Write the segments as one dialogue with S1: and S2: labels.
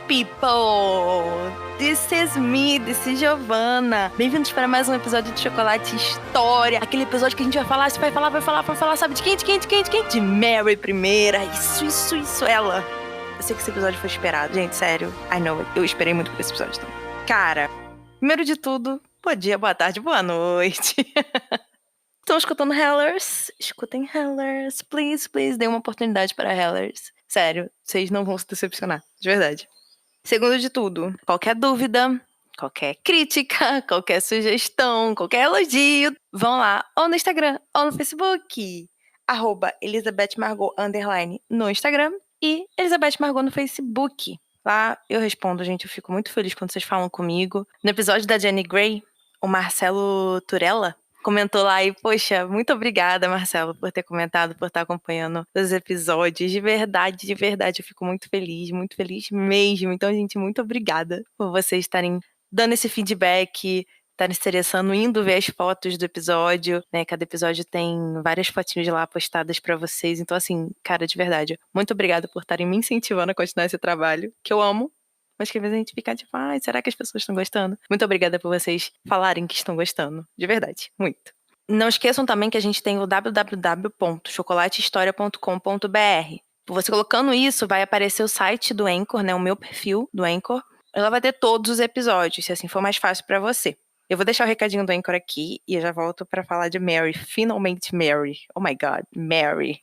S1: people! This is me, this is Giovanna. Bem-vindos para mais um episódio de Chocolate História. Aquele episódio que a gente vai falar, você vai falar, sabe de quem? De Mary primeira. Isso, ela. Eu sei que esse episódio foi esperado, gente, sério. I know it. Eu esperei muito por esse episódio também. Cara, primeiro de tudo, bom dia, boa tarde, boa noite. Estão escutando Hellers? Escutem Hellers. Please, dê uma oportunidade para Hellers. Sério, vocês não vão se decepcionar, de verdade. Segundo de tudo, qualquer dúvida, qualquer crítica, qualquer sugestão, qualquer elogio, vão lá, ou no Instagram, ou no Facebook, @ElizabethMargot_ no Instagram e Elizabeth Margot no Facebook. Lá eu respondo, gente, eu fico muito feliz quando vocês falam comigo. No episódio da Jenny Gray, o Marcelo Turella comentou lá e, poxa, muito obrigada, Marcelo, por ter comentado, por estar acompanhando os episódios. De verdade, eu fico muito feliz mesmo. Então, gente, muito obrigada por vocês estarem dando esse feedback, estarem se interessando, indo ver as fotos do episódio, né? Cada episódio tem várias fotinhos lá postadas pra vocês. Então, assim, cara, de verdade, muito obrigada por estarem me incentivando a continuar esse trabalho, que eu amo. Mas que às vezes a gente fica tipo, ai, será que as pessoas estão gostando? Muito obrigada por vocês falarem que estão gostando. De verdade, muito. Não esqueçam também que a gente tem o www.chocolatehistoria.com.br. Você colocando isso, vai aparecer o site do Anchor, né? O meu perfil do Anchor. Ela vai ter todos os episódios, se assim for mais fácil pra você. Eu vou deixar o recadinho do Anchor aqui e eu já volto pra falar de Mary. Finalmente Mary. Oh my God, Mary.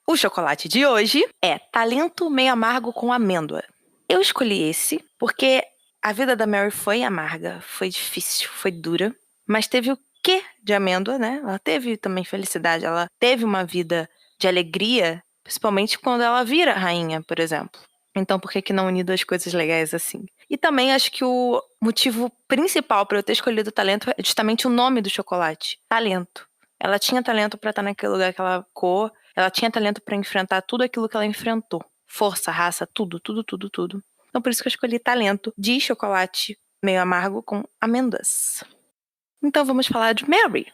S1: O chocolate de hoje é talento meio amargo com amêndoa. Eu escolhi esse porque a vida da Mary foi amarga, foi difícil, foi dura, mas teve o quê de amêndoa, né? Ela teve também felicidade, ela teve uma vida de alegria, principalmente quando ela vira rainha, por exemplo. Então, por que não unir duas coisas legais assim? E também acho que o motivo principal para eu ter escolhido o talento é justamente o nome do chocolate, talento. Ela tinha talento para estar naquele lugar que ela ficou, ela tinha talento para enfrentar tudo aquilo que ela enfrentou. Força, raça, tudo. Então por isso que eu escolhi talento de chocolate meio amargo com amêndoas. Então vamos falar de Mary.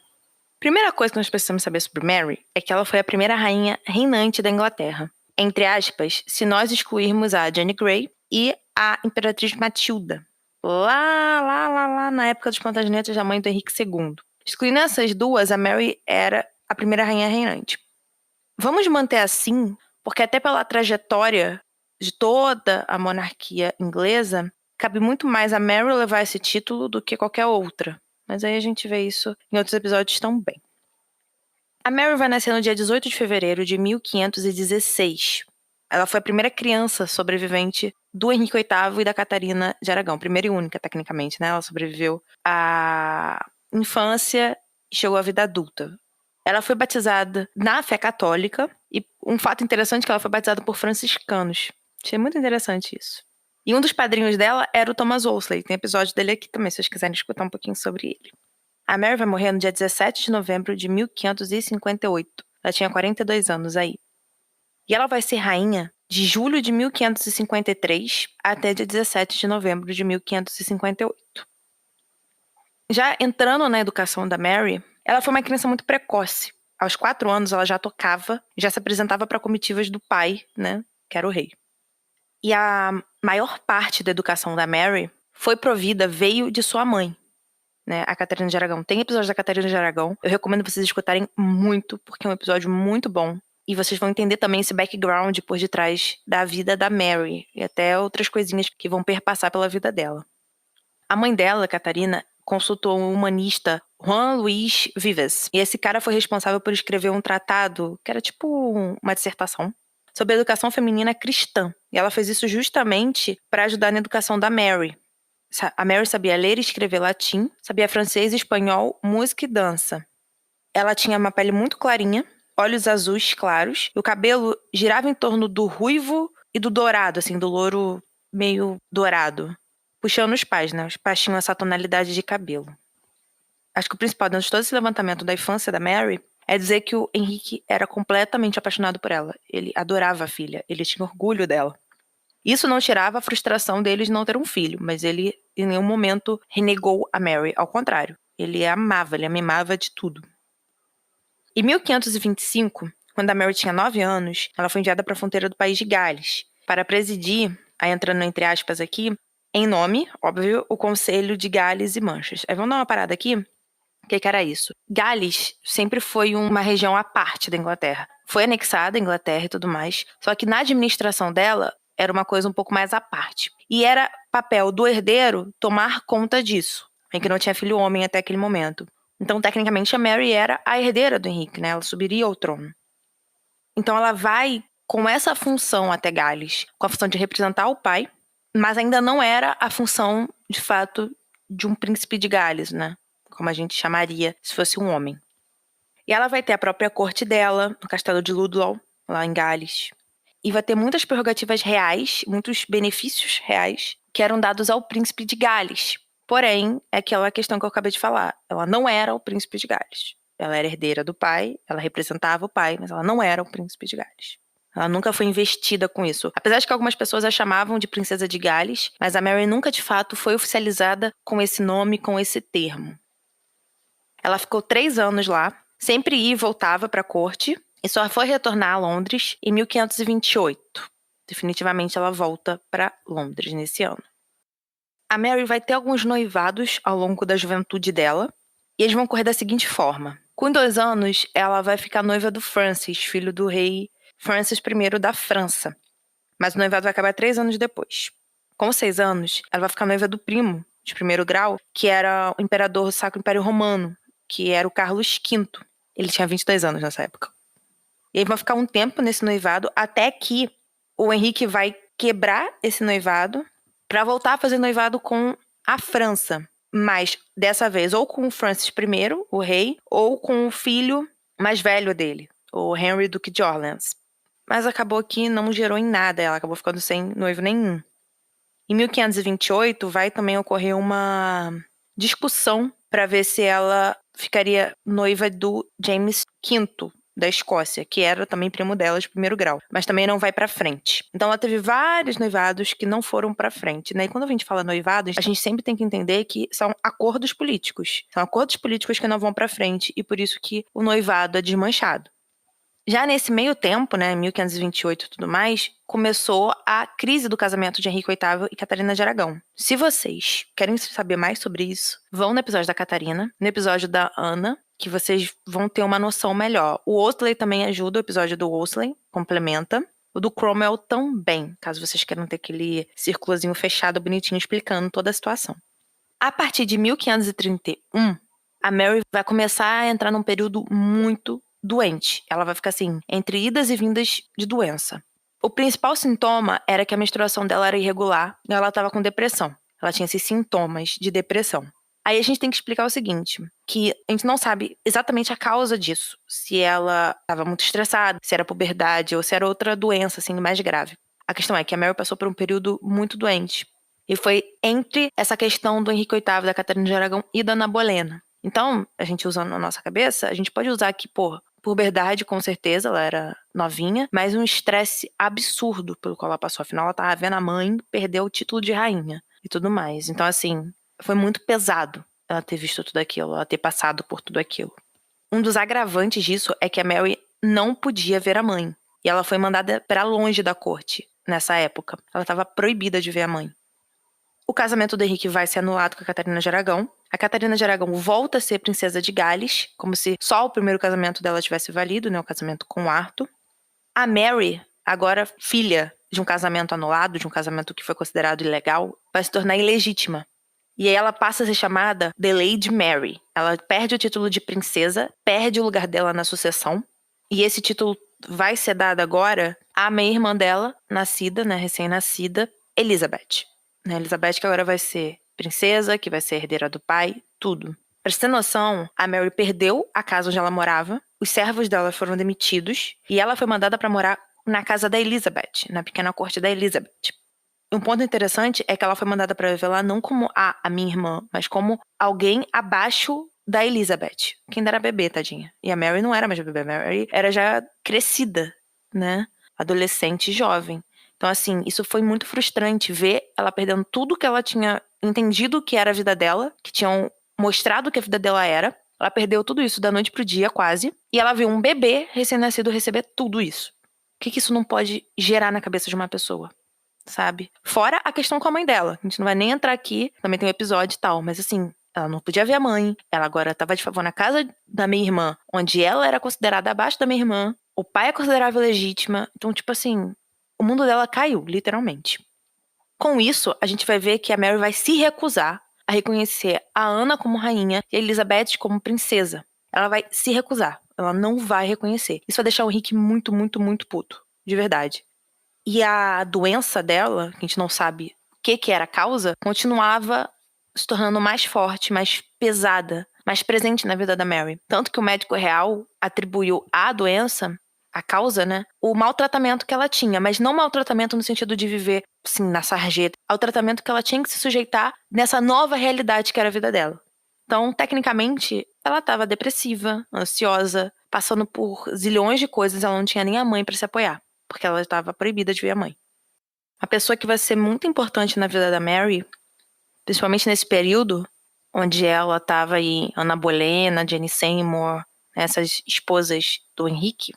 S1: Primeira coisa que nós precisamos saber sobre Mary é que ela foi a primeira rainha reinante da Inglaterra. Entre aspas, se nós excluirmos a Jenny Gray e a Imperatriz Matilda. Lá na época dos Plantagenets da mãe do Henrique II. Excluindo essas duas, a Mary era a primeira rainha reinante. Vamos manter assim, porque até pela trajetória de toda a monarquia inglesa, cabe muito mais a Mary levar esse título do que qualquer outra. Mas aí a gente vê isso em outros episódios também. A Mary vai nascer no dia 18 de fevereiro de 1516. Ela foi a primeira criança sobrevivente do Henrique VIII e da Catarina de Aragão. Primeira e única, tecnicamente, né? Ela sobreviveu à infância e chegou à vida adulta. Ela foi batizada na fé católica, e um fato interessante é que ela foi batizada por franciscanos. Achei muito interessante isso. E um dos padrinhos dela era o Thomas Wolsey. Tem episódio dele aqui também, se vocês quiserem escutar um pouquinho sobre ele. A Mary vai morrer no dia 17 de novembro de 1558. Ela tinha 42 anos aí. E ela vai ser rainha de julho de 1553 até dia 17 de novembro de 1558. Já entrando na educação da Mary, ela foi uma criança muito precoce. Aos 4 anos, ela já tocava, já se apresentava para comitivas do pai, né, que era o rei. E a maior parte da educação da Mary veio de sua mãe, né, a Catarina de Aragão. Tem episódios da Catarina de Aragão, eu recomendo vocês escutarem muito, porque é um episódio muito bom. E vocês vão entender também esse background por detrás da vida da Mary, e até outras coisinhas que vão perpassar pela vida dela. A mãe dela, Catarina, consultou um humanista, Juan Luis Vives. E esse cara foi responsável por escrever um tratado, que era tipo uma dissertação, sobre a educação feminina cristã. E ela fez isso justamente para ajudar na educação da Mary. A Mary sabia ler e escrever latim, sabia francês, espanhol, música e dança. Ela tinha uma pele muito clarinha, olhos azuis claros, e o cabelo girava em torno do ruivo e do dourado, assim, do louro meio dourado. Puxando os pais, né? Os pais tinham essa tonalidade de cabelo. Acho que o principal dentro de todo esse levantamento da infância da Mary é dizer que o Henrique era completamente apaixonado por ela. Ele adorava a filha, ele tinha orgulho dela. Isso não tirava a frustração deles de não ter um filho, mas ele em nenhum momento renegou a Mary, ao contrário. Ele a mimava de tudo. Em 1525, quando a Mary tinha 9 anos, ela foi enviada para a fronteira do país de Gales para presidir aí entrando entre aspas aqui, em nome, óbvio, o Conselho de Gales e Manchas. Aí vamos dar uma parada aqui. O que era isso? Gales sempre foi uma região à parte da Inglaterra. Foi anexada à Inglaterra e tudo mais, só que na administração dela era uma coisa um pouco mais à parte. E era papel do herdeiro tomar conta disso, em que não tinha filho homem até aquele momento. Então, tecnicamente, a Mary era a herdeira do Henrique, né? Ela subiria ao trono. Então, ela vai com essa função até Gales, com a função de representar o pai, mas ainda não era a função, de fato, de um príncipe de Gales, né? Como a gente chamaria se fosse um homem. E ela vai ter a própria corte dela, no castelo de Ludlow, lá em Gales. E vai ter muitas prerrogativas reais, muitos benefícios reais, que eram dados ao príncipe de Gales. Porém, é aquela questão que eu acabei de falar. Ela não era o príncipe de Gales. Ela era herdeira do pai, ela representava o pai, mas ela não era o príncipe de Gales. Ela nunca foi investida com isso. Apesar de que algumas pessoas a chamavam de princesa de Gales, mas a Mary nunca de fato foi oficializada com esse nome, com esse termo. Ela ficou 3 anos lá, sempre ia e voltava para a corte, e só foi retornar a Londres em 1528. Definitivamente ela volta para Londres nesse ano. A Mary vai ter alguns noivados ao longo da juventude dela, e eles vão correr da seguinte forma. Com 2 anos, ela vai ficar noiva do Francis, filho do rei Francis I da França. Mas o noivado vai acabar 3 anos depois. Com 6 anos, ela vai ficar noiva do primo, de primeiro grau, que era o imperador do Sacro Império Romano, que era o Carlos V. Ele tinha 22 anos nessa época. E aí vai ficar um tempo nesse noivado, até que o Henrique vai quebrar esse noivado para voltar a fazer noivado com a França. Mas, dessa vez, ou com o Francis I, o rei, ou com o filho mais velho dele, o Henry, Duque de Orleans. Mas acabou que não gerou em nada, ela acabou ficando sem noivo nenhum. Em 1528, vai também ocorrer uma discussão para ver se ela ficaria noiva do James V da Escócia, que era também primo dela de primeiro grau, mas também não vai para frente. Então ela teve vários noivados que não foram para frente, né? E quando a gente fala noivados, a gente sempre tem que entender que são acordos políticos. São acordos políticos que não vão para frente e por isso que o noivado é desmanchado. Já nesse meio tempo, né, 1528 e tudo mais, começou a crise do casamento de Henrique VIII e Catarina de Aragão. Se vocês querem saber mais sobre isso, vão no episódio da Catarina, no episódio da Ana, que vocês vão ter uma noção melhor. O Wolsey também ajuda, o episódio do Wolsey complementa. O do Cromwell também, caso vocês queiram ter aquele círculozinho fechado, bonitinho, explicando toda a situação. A partir de 1531, a Mary vai começar a entrar num período muito doente. Ela vai ficar assim, entre idas e vindas de doença. O principal sintoma era que a menstruação dela era irregular e ela estava com depressão. Ela tinha esses sintomas de depressão. Aí a gente tem que explicar o seguinte, que a gente não sabe exatamente a causa disso. Se ela estava muito estressada, se era puberdade ou se era outra doença, assim, mais grave. A questão é que a Mary passou por um período muito doente. E foi entre essa questão do Henrique VIII, da Catarina de Aragão e da Ana Bolena. Então, a gente usando na nossa cabeça, a gente pode usar aqui, puberdade, com certeza, ela era novinha, mas um estresse absurdo pelo qual ela passou. Afinal, ela tava vendo a mãe perder o título de rainha e tudo mais. Então, assim, foi muito pesado ela ter visto tudo aquilo, ela ter passado por tudo aquilo. Um dos agravantes disso é que a Mary não podia ver a mãe. E ela foi mandada para longe da corte nessa época. Ela estava proibida de ver a mãe. O casamento do Henrique vai ser anulado com a Catarina de Aragão. A Catarina de Aragão volta a ser princesa de Gales, como se só o primeiro casamento dela tivesse valido, né, o casamento com Arthur. A Mary, agora filha de um casamento anulado, de um casamento que foi considerado ilegal, vai se tornar ilegítima. E aí ela passa a ser chamada The Lady Mary. Ela perde o título de princesa, perde o lugar dela na sucessão, e esse título vai ser dado agora à meia-irmã dela, nascida, né, recém-nascida, Elizabeth. Elizabeth que agora vai ser princesa, que vai ser herdeira do pai, tudo. Pra você ter noção, a Mary perdeu a casa onde ela morava, os servos dela foram demitidos e ela foi mandada pra morar na casa da Elizabeth, na pequena corte da Elizabeth. Um ponto interessante é que ela foi mandada pra viver lá não como a minha irmã, mas como alguém abaixo da Elizabeth, que ainda era bebê, tadinha. E a Mary não era mais bebê, a Mary era já crescida, né? Adolescente, jovem. Então, assim, isso foi muito frustrante ver ela perdendo tudo que ela tinha entendido que era a vida dela, que tinham mostrado que a vida dela era. Ela perdeu tudo isso da noite pro dia, quase. E ela viu um bebê recém-nascido receber tudo isso. O que isso não pode gerar na cabeça de uma pessoa? sabe? Fora a questão com a mãe dela. A gente não vai nem entrar aqui, também tem um episódio e tal, mas assim, ela não podia ver a mãe. Ela agora tava de favor na casa da minha irmã, onde ela era considerada abaixo da minha irmã. O pai é considerável legítima. Então, tipo assim, o mundo dela caiu, literalmente. Com isso, a gente vai ver que a Mary vai se recusar a reconhecer a Ana como rainha e a Elizabeth como princesa. Ela vai se recusar. Ela não vai reconhecer. Isso vai deixar o Henrique muito, muito, muito puto. De verdade. E a doença dela, que a gente não sabe o que era a causa, continuava se tornando mais forte, mais pesada, mais presente na vida da Mary. Tanto que o médico real atribuiu à doença, a causa, né, o maltratamento que ela tinha. Mas não maltratamento no sentido de viver, assim, na sarjeta. Ao tratamento que ela tinha que se sujeitar nessa nova realidade que era a vida dela. Então, tecnicamente, ela estava depressiva, ansiosa, passando por zilhões de coisas. Ela não tinha nem a mãe para se apoiar, porque ela estava proibida de ver a mãe. A pessoa que vai ser muito importante na vida da Mary, principalmente nesse período, onde ela estava aí, Ana Bolena, Jenny Seymour, essas esposas do Henrique,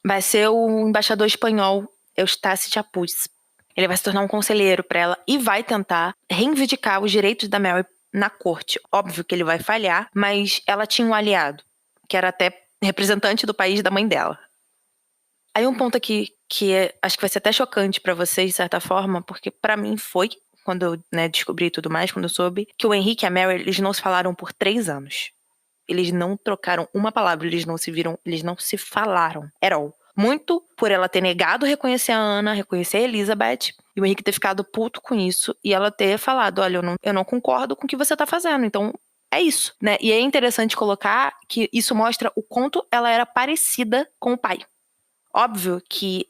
S1: vai ser o embaixador espanhol Eustace Chapuz. Ele vai se tornar um conselheiro para ela e vai tentar reivindicar os direitos da Mary na corte. Óbvio que ele vai falhar, mas ela tinha um aliado, que era até representante do país da mãe dela. Aí um ponto aqui que acho que vai ser até chocante pra vocês, de certa forma, porque pra mim foi, quando eu descobri tudo mais, quando eu soube, que o Henrique e a Mary, eles não se falaram por 3 anos. Eles não trocaram uma palavra, eles não se viram, eles não se falaram at all. Muito por ela ter negado reconhecer a Ana, reconhecer a Elizabeth, e o Henrique ter ficado puto com isso, e ela ter falado, olha, eu não concordo com o que você tá fazendo, então é isso, né? E é interessante colocar que isso mostra o quanto ela era parecida com o pai. Óbvio que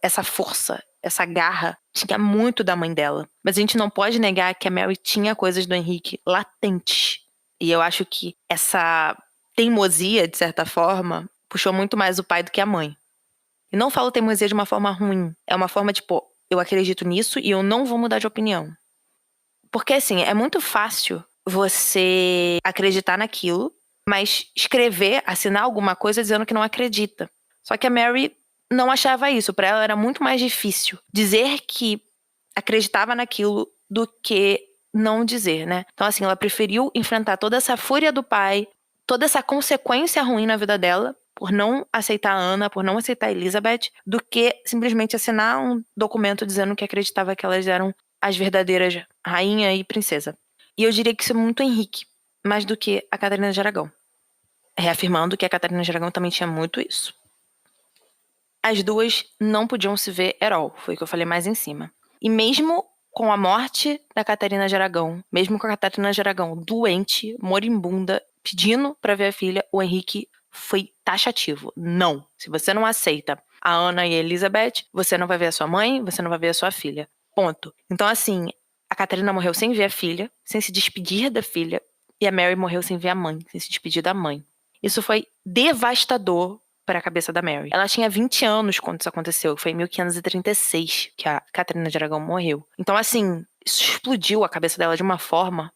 S1: essa força, essa garra, tinha muito da mãe dela. Mas a gente não pode negar que a Mary tinha coisas do Henrique latentes. E eu acho que essa teimosia, de certa forma, puxou muito mais o pai do que a mãe. E não falo teimosia de uma forma ruim. É uma forma tipo, eu acredito nisso e eu não vou mudar de opinião. Porque assim, é muito fácil você acreditar naquilo, mas escrever, assinar alguma coisa dizendo que não acredita. Só que a Mary não achava isso. Pra ela era muito mais difícil dizer que acreditava naquilo do que não dizer, né? Então, assim, ela preferiu enfrentar toda essa fúria do pai, toda essa consequência ruim na vida dela, por não aceitar a Ana, por não aceitar a Elizabeth, do que simplesmente assinar um documento dizendo que acreditava que elas eram as verdadeiras rainha e princesa. E eu diria que isso é muito Henrique, mais do que a Catarina de Aragão. Reafirmando que a Catarina de Aragão também tinha muito isso. As duas não podiam se ver at all, foi o que eu falei mais em cima. E mesmo com a morte da Catarina de Aragão, mesmo com a Catarina de Aragão doente, moribunda, pedindo pra ver a filha, o Henrique foi taxativo. Não, se você não aceita a Ana e a Elizabeth, você não vai ver a sua mãe, você não vai ver a sua filha. Ponto. Então, assim, a Catarina morreu sem ver a filha, sem se despedir da filha, e a Mary morreu sem ver a mãe, sem se despedir da mãe. Isso foi devastador para a cabeça da Mary. Ela tinha 20 anos quando isso aconteceu, foi em 1536 que a Catarina de Aragão morreu. Então, assim, isso explodiu a cabeça dela de uma forma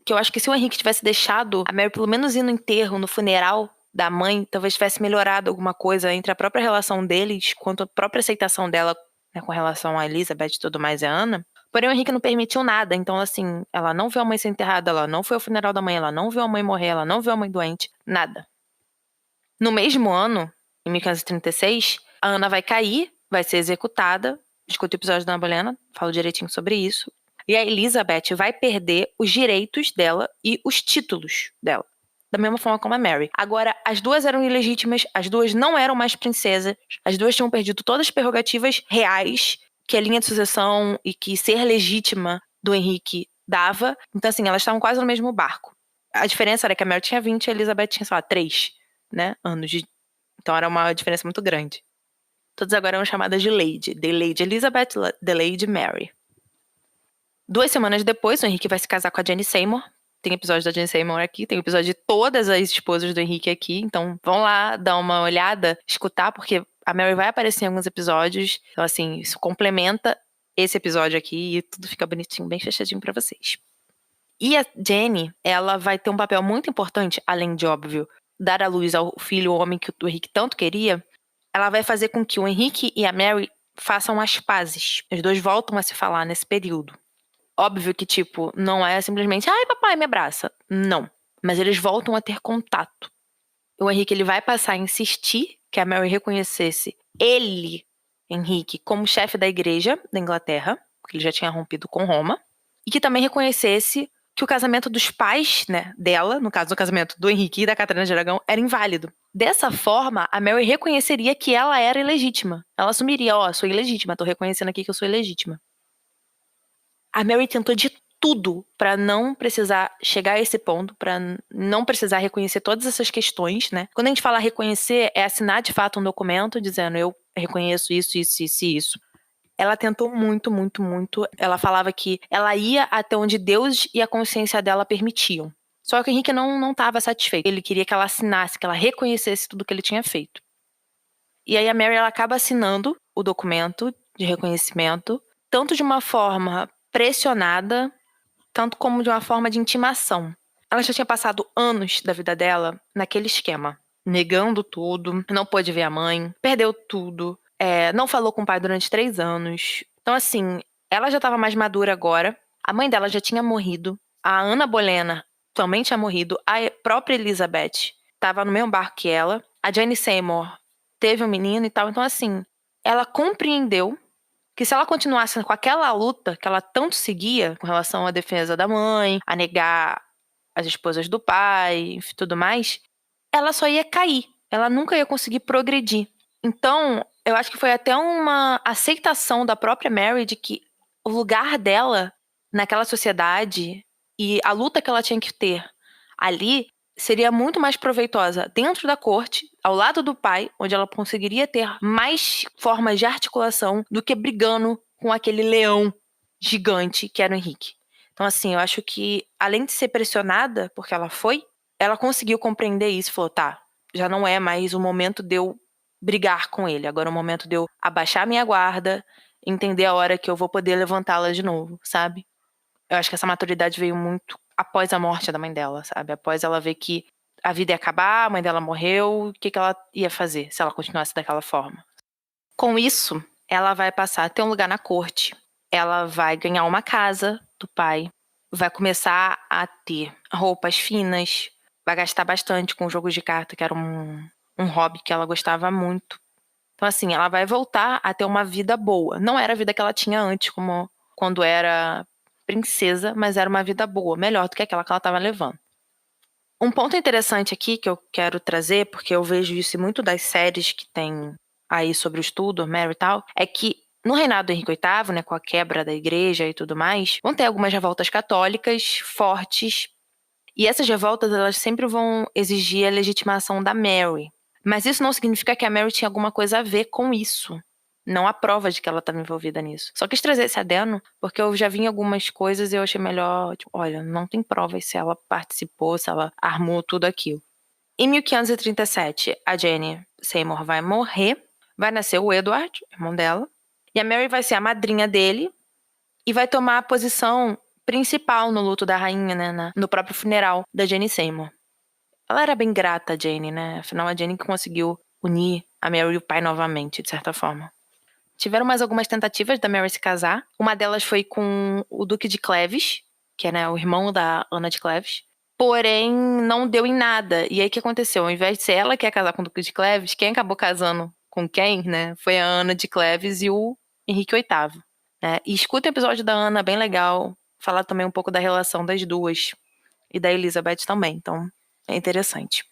S1: que eu acho que se o Henrique tivesse deixado a Mary pelo menos ir no enterro, no funeral da mãe, talvez tivesse melhorado alguma coisa entre a própria relação deles, quanto a própria aceitação dela, né, com relação a Elizabeth e tudo mais, e a Ana. Porém, o Henrique não permitiu nada. Então, assim, ela não viu a mãe ser enterrada, ela não foi ao funeral da mãe, ela não viu a mãe morrer, ela não viu a mãe doente, nada. No mesmo ano, em 1536, a Ana vai cair, vai ser executada. Escuta o episódio da Ana Bolena, falo direitinho sobre isso. E a Elizabeth vai perder os direitos dela e os títulos dela. Da mesma forma como a Mary. Agora, as duas eram ilegítimas, as duas não eram mais princesas, as duas tinham perdido todas as prerrogativas reais que a linha de sucessão e que ser legítima do Henrique dava. Então, assim, elas estavam quase no mesmo barco. A diferença era que a Mary tinha 20 e a Elizabeth tinha, sei lá, 3, né, anos de... Então era uma diferença muito grande. Todas agora eram chamadas de Lady. The Lady Elizabeth, The Lady Mary. 2 semanas depois, o Henrique vai se casar com a Jenny Seymour. Tem episódio da Jenny Seymour aqui, tem episódio de todas as esposas do Henrique aqui. Então vão lá dar uma olhada, escutar, porque a Mary vai aparecer em alguns episódios. Então, assim, isso complementa esse episódio aqui e tudo fica bonitinho, bem fechadinho pra vocês. E a Jenny, ela vai ter um papel muito importante, além de, óbvio, dar à luz ao filho, o homem que o Henrique tanto queria. Ela vai fazer com que o Henrique e a Mary façam as pazes. Os dois voltam a se falar nesse período. Óbvio que, tipo, não é simplesmente, ai, papai, me abraça. Não. Mas eles voltam a ter contato. O Henrique, ele vai passar a insistir que a Mary reconhecesse ele, Henrique, como chefe da igreja da Inglaterra, porque ele já tinha rompido com Roma, e que também reconhecesse que o casamento dos pais, né, dela, no caso do casamento do Henrique e da Catarina de Aragão, era inválido. Dessa forma, a Mary reconheceria que ela era ilegítima. Ela assumiria, sou ilegítima, tô reconhecendo aqui que eu sou ilegítima. A Mary tentou de tudo pra não precisar chegar a esse ponto, pra não precisar reconhecer todas essas questões, né? Quando a gente fala reconhecer, é assinar de fato um documento dizendo eu reconheço isso, isso, isso e isso. Ela tentou muito, muito, muito. Ela falava que ela ia até onde Deus e a consciência dela permitiam. Só que o Henrique não estava satisfeito. Ele queria que ela assinasse, que ela reconhecesse tudo que ele tinha feito. E aí a Mary, ela acaba assinando o documento de reconhecimento, tanto de uma forma pressionada, tanto como de uma forma de intimação. Ela já tinha passado anos da vida dela naquele esquema, negando tudo, não pôde ver a mãe, perdeu tudo, não falou com o pai durante 3 anos. Então, assim, ela já estava mais madura agora, a mãe dela já tinha morrido, a Ana Bolena também tinha morrido, a própria Elizabeth estava no mesmo barco que ela, a Jane Seymour teve um menino e tal. Então, assim, ela compreendeu que se ela continuasse com aquela luta que ela tanto seguia com relação à defesa da mãe, a negar as esposas do pai, enfim, tudo mais, ela só ia cair. Ela nunca ia conseguir progredir. Então, eu acho que foi até uma aceitação da própria Mary de que o lugar dela naquela sociedade e a luta que ela tinha que ter ali seria muito mais proveitosa dentro da corte, ao lado do pai, onde ela conseguiria ter mais formas de articulação do que brigando com aquele leão gigante que era o Henrique. Então, assim, eu acho que, além de ser pressionada, porque ela conseguiu compreender isso e falou, tá, já não é mais o momento de eu brigar com ele, agora é o momento de eu abaixar minha guarda, entender a hora que eu vou poder levantá-la de novo, sabe? Eu acho que essa maturidade veio muito após a morte da mãe dela, sabe? Após ela ver que a vida ia acabar, a mãe dela morreu, o que ela ia fazer se ela continuasse daquela forma? Com isso, ela vai passar a ter um lugar na corte. Ela vai ganhar uma casa do pai, vai começar a ter roupas finas, vai gastar bastante com jogos de carta, que era um hobby que ela gostava muito. Então, assim, ela vai voltar a ter uma vida boa. Não era a vida que ela tinha antes, como quando era princesa, mas era uma vida boa, melhor do que aquela que ela estava levando. Um ponto interessante aqui que eu quero trazer, porque eu vejo isso em muito das séries que tem aí sobre o estudo, Mary e tal, é que no reinado do Henrique VIII, né, com a quebra da igreja e tudo mais, vão ter algumas revoltas católicas fortes, e essas revoltas elas sempre vão exigir a legitimação da Mary. Mas isso não significa que a Mary tinha alguma coisa a ver com isso. Não há prova de que ela estava envolvida nisso. Só quis trazer esse adendo, porque eu já vi em algumas coisas e eu achei melhor, tipo, olha, não tem provas se ela participou, se ela armou tudo aquilo. Em 1537, a Jane Seymour vai morrer, vai nascer o Edward, irmão dela, e a Mary vai ser a madrinha dele e vai tomar a posição principal no luto da rainha, né, no próprio funeral da Jane Seymour. Ela era bem grata a Jane, né? Afinal, a Jane que conseguiu unir a Mary e o pai novamente, de certa forma. Tiveram mais algumas tentativas da Mary se casar. Uma delas foi com o Duque de Cleves, que é, né, o irmão da Ana de Cleves. Porém, não deu em nada. E aí, o que aconteceu? Ao invés de ser ela que ia casar com o Duque de Cleves, quem acabou casando com quem, né? Foi a Ana de Cleves e o Henrique VIII. Né? E escuta o episódio da Ana, bem legal. Falar também um pouco da relação das duas. E da Elizabeth também. Então, é interessante.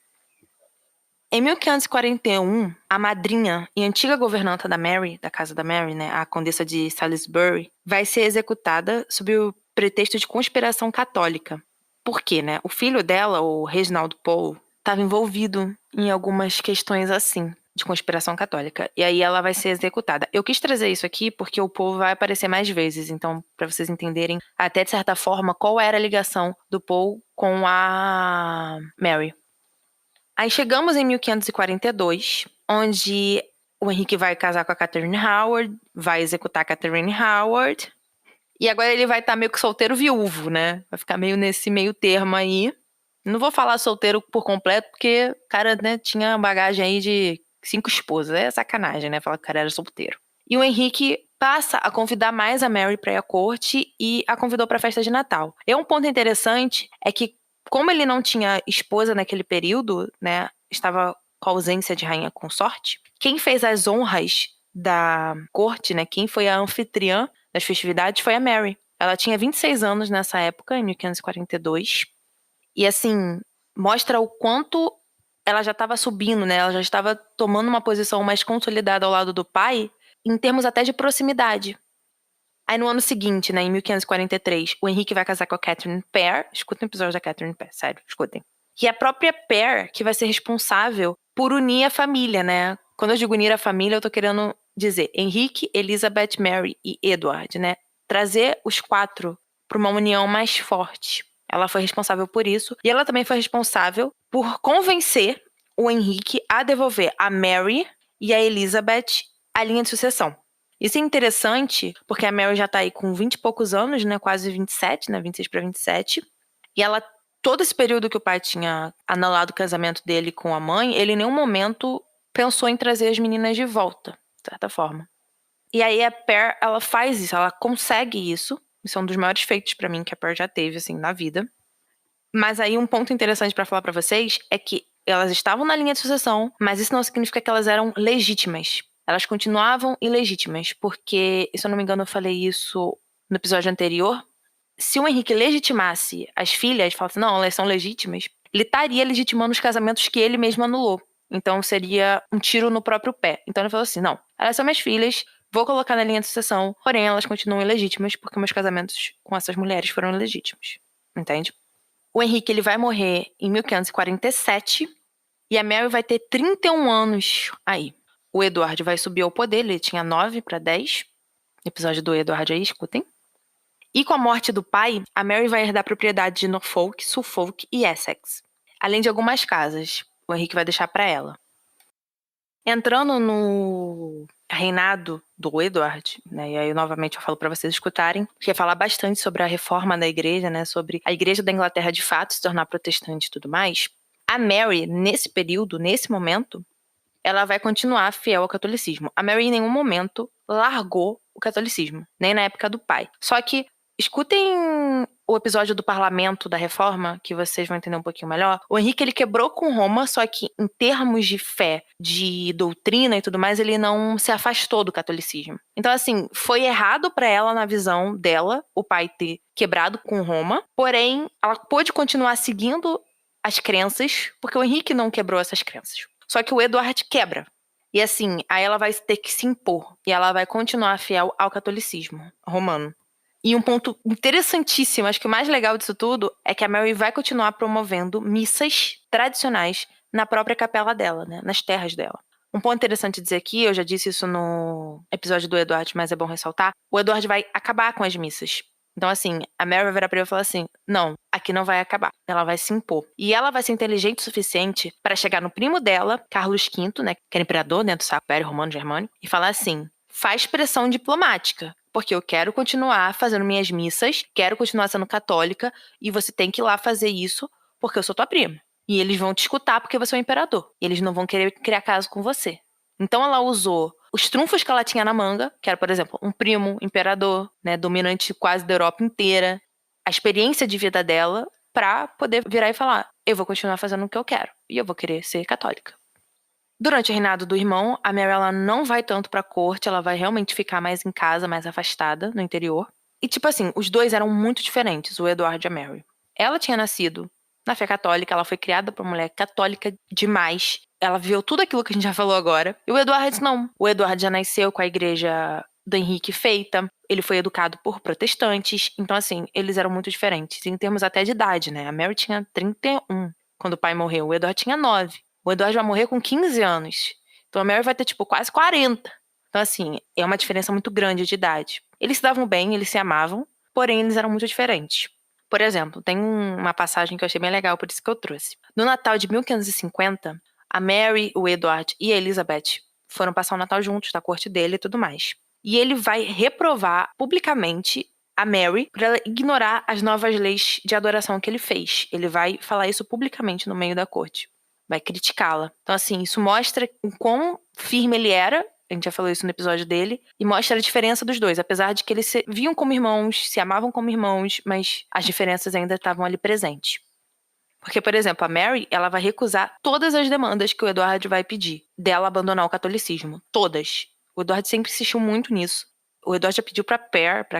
S1: Em 1541, a madrinha e antiga governanta da Mary, da casa da Mary, né, a condessa de Salisbury, vai ser executada sob o pretexto de conspiração católica. Por quê, né? O filho dela, o Reginald Pole, estava envolvido em algumas questões assim, de conspiração católica. E aí ela vai ser executada. Eu quis trazer isso aqui porque o Pole vai aparecer mais vezes, então, para vocês entenderem, até de certa forma, qual era a ligação do Pole com a Mary. Aí chegamos em 1542, onde o Henrique vai casar com a Catherine Howard, vai executar a Catherine Howard, e agora ele vai estar meio que solteiro viúvo, né? Vai ficar meio nesse meio termo aí. Não vou falar solteiro por completo, porque o cara, né, tinha bagagem aí de 5 esposas. É sacanagem, né? Falar que o cara era solteiro. E o Henrique passa a convidar mais a Mary para ir à corte e a convidou para a festa de Natal. E um ponto interessante é que, como ele não tinha esposa naquele período, né, estava com a ausência de rainha consorte, quem fez as honras da corte, né, quem foi a anfitriã das festividades foi a Mary. Ela tinha 26 anos nessa época, em 1542. E assim, mostra o quanto ela já estava subindo, né? Ela já estava tomando uma posição mais consolidada ao lado do pai, em termos até de proximidade. Aí no ano seguinte, né, em 1543, o Henrique vai casar com a Catherine Parr. Escutem o episódio da Catherine Parr, sério, escutem. E é a própria Parr que vai ser responsável por unir a família, né? Quando eu digo unir a família, eu tô querendo dizer Henrique, Elizabeth, Mary e Edward, né? Trazer os 4 para uma união mais forte. Ela foi responsável por isso. E ela também foi responsável por convencer o Henrique a devolver a Mary e a Elizabeth a linha de sucessão. Isso é interessante, porque a Mary já tá aí com 20 e poucos anos, né? Quase 27, né? 26 para 27. E ela, todo esse período que o pai tinha anulado o casamento dele com a mãe, ele em nenhum momento pensou em trazer as meninas de volta, de certa forma. E aí a Parr, ela faz isso, ela consegue isso. Isso é um dos maiores feitos pra mim que a Parr já teve, assim, na vida. Mas aí um ponto interessante pra falar pra vocês é que elas estavam na linha de sucessão, mas isso não significa que elas eram legítimas. Elas continuavam ilegítimas, porque, se eu não me engano, eu falei isso no episódio anterior. Se o Henrique legitimasse as filhas, falasse, não, elas são legítimas, ele estaria legitimando os casamentos que ele mesmo anulou. Então seria um tiro no próprio pé. Então ele falou assim, não, elas são minhas filhas, vou colocar na linha de sucessão, porém elas continuam ilegítimas porque meus casamentos com essas mulheres foram ilegítimos. Entende? O Henrique, ele vai morrer em 1547 e a Mary vai ter 31 anos aí. O Edward vai subir ao poder, ele tinha 9 para 10. Episódio do Edward aí, escutem. E com a morte do pai, a Mary vai herdar a propriedade de Norfolk, Suffolk e Essex, além de algumas casas. O Henrique vai deixar para ela. Entrando no reinado do Edward, né, e aí novamente eu falo para vocês escutarem, que ia falar bastante sobre a reforma da igreja, né, sobre a igreja da Inglaterra de fato se tornar protestante e tudo mais. A Mary, nesse período, nesse momento, ela vai continuar fiel ao catolicismo. A Mary em nenhum momento largou o catolicismo, nem na época do pai. Só que escutem o episódio do Parlamento da Reforma, que vocês vão entender um pouquinho melhor. O Henrique, ele quebrou com Roma, só que em termos de fé, de doutrina e tudo mais, ele não se afastou do catolicismo. Então, assim, foi errado para ela, na visão dela, o pai ter quebrado com Roma, porém, ela pôde continuar seguindo as crenças, porque o Henrique não quebrou essas crenças. Só que o Edward quebra. E assim, aí ela vai ter que se impor. E ela vai continuar fiel ao catolicismo romano. E um ponto interessantíssimo, acho que o mais legal disso tudo, é que a Mary vai continuar promovendo missas tradicionais na própria capela dela, né? Nas terras dela. Um ponto interessante dizer aqui, eu já disse isso no episódio do Edward, mas é bom ressaltar, o Edward vai acabar com as missas. Então, assim, a Mary vai virar pra ele e falar assim, não, aqui não vai acabar. Ela vai se impor. E ela vai ser inteligente o suficiente para chegar no primo dela, Carlos V, né, que era imperador, né, do Sacro Império Romano Germânico, e falar assim, faz pressão diplomática, porque eu quero continuar fazendo minhas missas, quero continuar sendo católica, e você tem que ir lá fazer isso, porque eu sou tua prima. E eles vão te escutar porque você é o imperador. E eles não vão querer criar caso com você. Então ela usou os trunfos que ela tinha na manga, que era, por exemplo, um primo imperador, né, dominante quase da Europa inteira, a experiência de vida dela, pra poder virar e falar, eu vou continuar fazendo o que eu quero, e eu vou querer ser católica. Durante o reinado do irmão, a Mary, ela não vai tanto pra corte, ela vai realmente ficar mais em casa, mais afastada, no interior. E tipo assim, os dois eram muito diferentes, o Edward e a Mary. Ela tinha nascido na fé católica, ela foi criada por uma mulher católica demais. Ela viveu tudo aquilo que a gente já falou agora. E o Edward não. O Edward já nasceu com a igreja do Henrique feita. Ele foi educado por protestantes. Então, assim, eles eram muito diferentes. Em termos até de idade, né? A Mary tinha 31 quando o pai morreu. O Edward tinha 9. O Edward vai morrer com 15 anos. Então a Mary vai ter, tipo, quase 40. Então, assim, é uma diferença muito grande de idade. Eles se davam bem, eles se amavam, porém eles eram muito diferentes. Por exemplo, tem uma passagem que eu achei bem legal, por isso que eu trouxe. No Natal de 1550, a Mary, o Edward e a Elizabeth foram passar o Natal juntos na corte dele e tudo mais. E ele vai reprovar publicamente a Mary por ela ignorar as novas leis de adoração que ele fez. Ele vai falar isso publicamente no meio da corte. Vai criticá-la. Então, assim, isso mostra o quão firme ele era a gente já falou isso no episódio dele, e mostra a diferença dos dois, apesar de que eles se viam como irmãos, se amavam como irmãos, mas as diferenças ainda estavam ali presentes. Porque, por exemplo, a Mary, ela vai recusar todas as demandas que o Edward vai pedir, dela abandonar o catolicismo. Todas. O Edward sempre insistiu muito nisso. O Edward já pediu pra